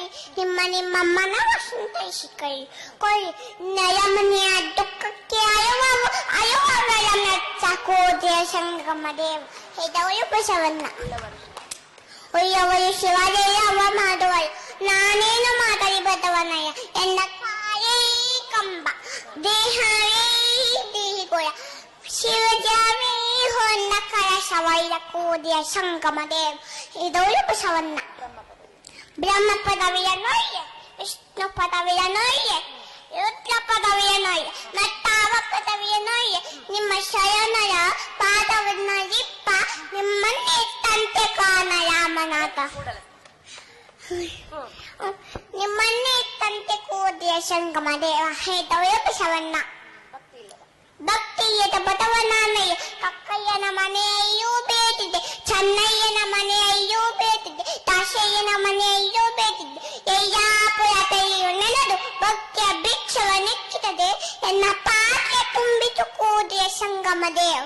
ನಿಮ್ಮಮ್ಮನ ವಸಂತೈಸಿಕೊಳ್ಳಿ ಕೊಳ್ಳಿ ನಯಮನೆಯ ದುಃಖಕ್ಕೆ ಅಯವಾಗಳ ಮೆಚ್ಚಕೋದೆಯ ಸಂಗಮ ದೇವ ಹೇದವಳು ಬಸವಣ್ಣ ಒಯ್ಯವಳು ಶಿವದೇವ ಮಾಡುವಳು ನಾನೇನು ಮಾತಲಿ ಬದವನಯ್ಯ ಎನ್ನ ಕಾಯೇ ಕಂಬ ದೇಹವೇ ದೇಹಿಗೋಳ ಶಿವಜಾವೇ ಹೊನ್ನ ಕಳಶವೈಲ ಕೋದೆಯ ಸಂಗಮ ದೇವ ಹೇದವಳು ಬಸವಣ್ಣ ಬ್ರಹ್ಮ ಪದವಿಯ ನೋಯ್ಯೆ ವಿಷ್ಣು ಪದವಿಯ ನೋಯ್ಯೆ ರುದ್ರ ಪದವಿಯ ನೋಯ್ಯೆ ಮತ್ತಾವ ಪದವಿಯ ನೋಯ್ಯೆ ನಿಮ್ಮ ಶಯನಯ ಪಾದವನ್ನ ಇಪ್ಪ ನಿಮ್ಮನ್ನೇ ತಂತೆ ಕಾಣ ರಾಮನಾಥ ನಿಮ್ಮನ್ನೇ ತಂತೆ ಕೋದೆಯ ಸಂಗಮ ದೇವ ಹೇದವಯ ಬಸವಣ್ಣ ಭಕ್ತಿಯದ ಬಸವಣ್ಣನಯ್ಯ ಕಕ್ಕಯ್ಯನ ಮನೆಯೂ ಬೇಟಿದೆ ಚೆನ್ನಯ್ಯನ ಮನೆಯೂ ಬೇಟಿದೆ ದಾಸಯ್ಯನ ಮನೆಯೂ ಬೇಟಿದೆ ಯಯ್ಯಾಪುರ ತಲೆಯು ನೆನೆದು ಭಕ್ತಿಯ ಭಿಕ್ಷವ ನೆಚ್ಚಿದೆ ಎನ್ನ ಪಾತ್ರೆ ತುಂಬಿತು ಕೋದೆಯ ಸಂಗಮ ದೇವ